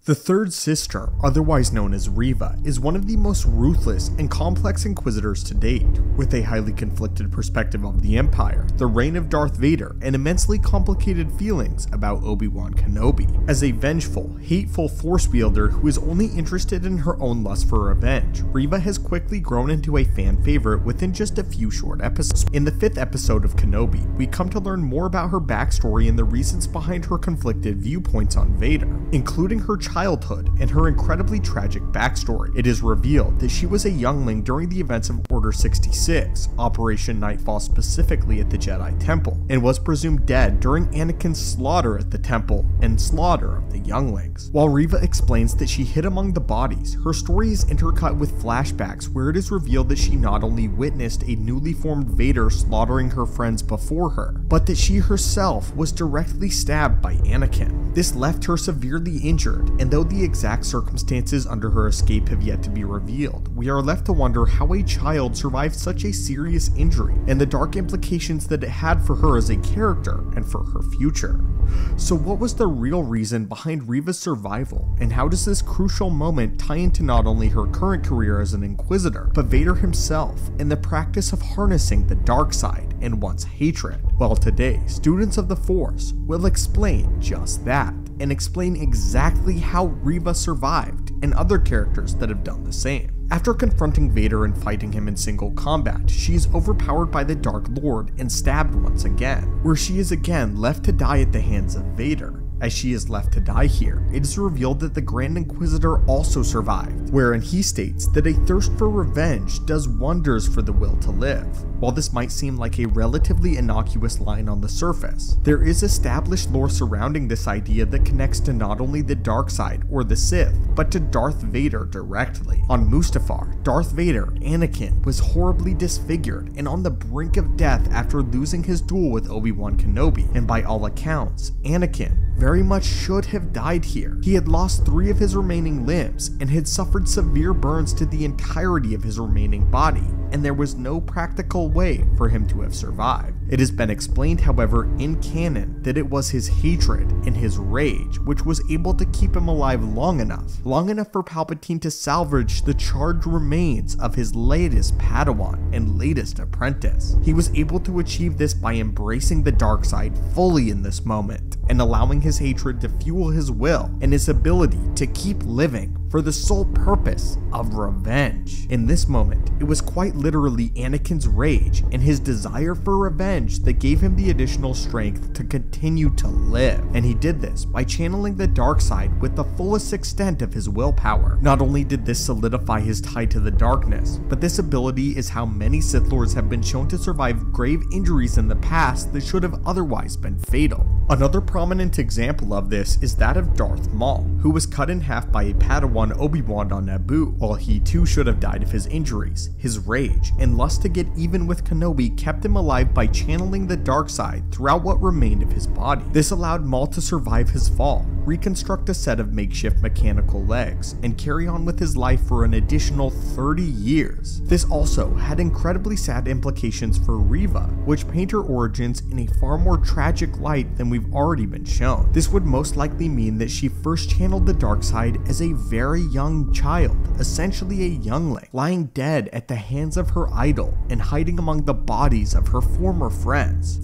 The third sister, otherwise known as Reva, is one of the most ruthless and complex Inquisitors to date, with a highly conflicted perspective of the Empire, the reign of Darth Vader, and immensely complicated feelings about Obi-Wan Kenobi. As a vengeful, hateful Force wielder who is only interested in her own lust for revenge, Reva has quickly grown into a fan favorite within just a few short episodes. In the 5th episode of Kenobi, we come to learn more about her backstory and the reasons behind her conflicted viewpoints on Vader, including her childhood and her incredibly tragic backstory. It is revealed that she was a youngling during the events of Order 66, Operation Nightfall specifically at the Jedi Temple, and was presumed dead during Anakin's slaughter at the Temple and slaughter of the younglings. While Reva explains that she hid among the bodies, her story is intercut with flashbacks where it is revealed that she not only witnessed a newly formed Vader slaughtering her friends before her, but that she herself was directly stabbed by Anakin. This left her severely injured, and though the exact circumstances under her escape have yet to be revealed, we are left to wonder how a child survived such a serious injury and the dark implications that it had for her as a character and for her future. So what was the real reason behind Reva's survival, and how does this crucial moment tie into not only her current career as an Inquisitor, but Vader himself and the practice of harnessing the dark side and one's hatred? Well, today, students of the Force will explain just that, and explain exactly how Reva survived and other characters that have done the same. After confronting Vader and fighting him in single combat, she is overpowered by the Dark Lord and stabbed once again, where she is again left to die at the hands of Vader. As she is left to die here, it is revealed that the Grand Inquisitor also survived, wherein he states that a thirst for revenge does wonders for the will to live. While this might seem like a relatively innocuous line on the surface, there is established lore surrounding this idea that connects to not only the dark side or the Sith, but to Darth Vader directly. On Mustafar, Darth Vader, Anakin, was horribly disfigured and on the brink of death after losing his duel with Obi-Wan Kenobi, and by all accounts, Anakin very much should have died here. He had lost 3 of his remaining limbs and had suffered severe burns to the entirety of his remaining body, and there was no practical way for him to have survived. It has been explained, however, in canon that it was his hatred and his rage which was able to keep him alive long enough for Palpatine to salvage the charred remains of his latest Padawan and latest apprentice. He was able to achieve this by embracing the dark side fully in this moment, and allowing his hatred to fuel his will and his ability to keep living for the sole purpose of revenge. In this moment, it was quite literally Anakin's rage and his desire for revenge that gave him the additional strength to continue to live, and he did this by channeling the dark side with the fullest extent of his willpower. Not only did this solidify his tie to the darkness, but this ability is how many Sith Lords have been shown to survive grave injuries in the past that should have otherwise been fatal. Another prominent example of this is that of Darth Maul, who was cut in half by a Padawan Obi-Wan on Naboo. While he too should have died of his injuries, his rage and lust to get even with Kenobi kept him alive by channeling the dark side throughout what remained of his body. This allowed Maul to survive his fall, reconstruct a set of makeshift mechanical legs, and carry on with his life for an additional 30 years. This also had incredibly sad implications for Reva, which paint her origins in a far more tragic light than we've already been shown. This would most likely mean that she first channeled the dark side as a very young child, essentially a youngling, lying dead at the hands of her idol and hiding among the bodies of her former friends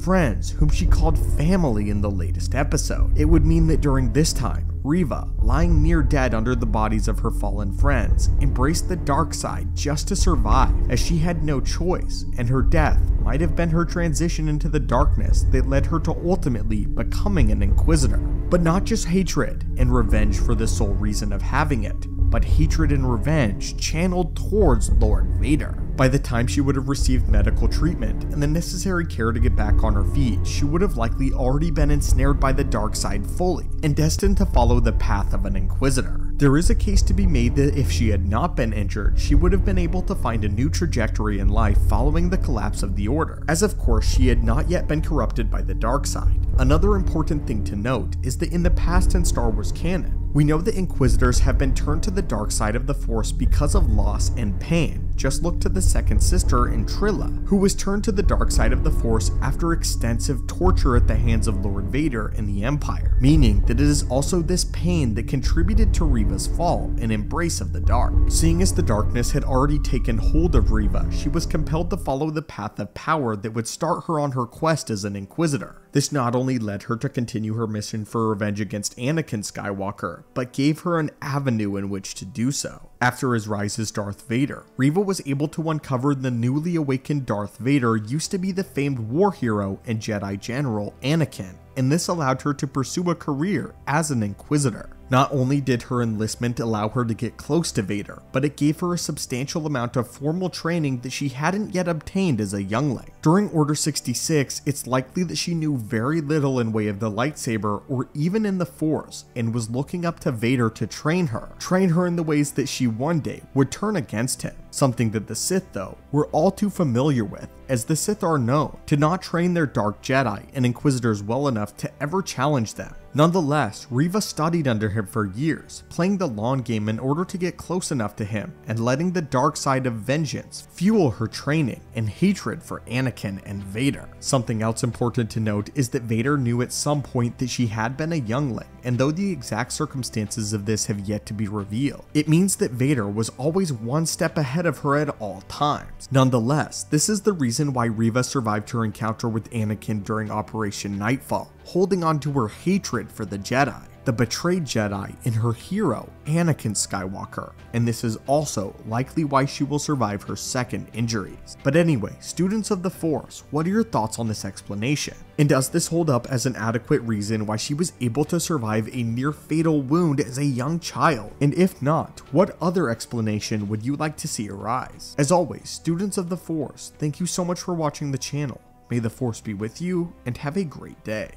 whom she called family in the latest episode. It would mean that during this time, Reva, lying near dead under the bodies of her fallen friends, embraced the dark side just to survive, as she had no choice, and her death might have been her transition into the darkness that led her to ultimately becoming an Inquisitor. But not just hatred and revenge for the sole reason of having it, but hatred and revenge channeled towards Lord Vader. By the time she would have received medical treatment and the necessary care to get back on her feet, she would have likely already been ensnared by the dark side fully, and destined to follow the path of an Inquisitor. There is a case to be made that if she had not been injured, she would have been able to find a new trajectory in life following the collapse of the Order, as of course she had not yet been corrupted by the dark side. Another important thing to note is that in the past in Star Wars canon, we know that Inquisitors have been turned to the dark side of the Force because of loss and pain. Just look to the second sister in Trilla, who was turned to the dark side of the Force after extensive torture at the hands of Lord Vader and the Empire, meaning that it is also this pain that contributed to Reva's fall and embrace of the dark. Seeing as the darkness had already taken hold of Reva, she was compelled to follow the path of power that would start her on her quest as an Inquisitor. This not only led her to continue her mission for revenge against Anakin Skywalker, but gave her an avenue in which to do so. After his rise as Darth Vader, Reva was able to uncover the newly awakened Darth Vader used to be the famed war hero and Jedi General Anakin, and this allowed her to pursue a career as an Inquisitor. Not only did her enlistment allow her to get close to Vader, but it gave her a substantial amount of formal training that she hadn't yet obtained as a youngling. During Order 66, it's likely that she knew very little in way of the lightsaber or even in the Force, and was looking up to Vader to train her in the ways that she one day would turn against him. Something that the Sith, though, were all too familiar with, as the Sith are known to not train their Dark Jedi and Inquisitors well enough to ever challenge them. Nonetheless, Reva studied under him for years, playing the long game in order to get close enough to him and letting the dark side of vengeance fuel her training and hatred for Anakin and Vader. Something else important to note is that Vader knew at some point that she had been a youngling, and though the exact circumstances of this have yet to be revealed, it means that Vader was always one step ahead of her at all times. Nonetheless, this is the reason why Reva survived her encounter with Anakin during Operation Nightfall, holding on to her hatred for the Jedi, the betrayed Jedi, and her hero, Anakin Skywalker, and this is also likely why she will survive her second injuries. But anyway, students of the Force, what are your thoughts on this explanation? And does this hold up as an adequate reason why she was able to survive a near fatal wound as a young child? And if not, what other explanation would you like to see arise? As always, students of the Force, thank you so much for watching the channel. May the Force be with you, and have a great day.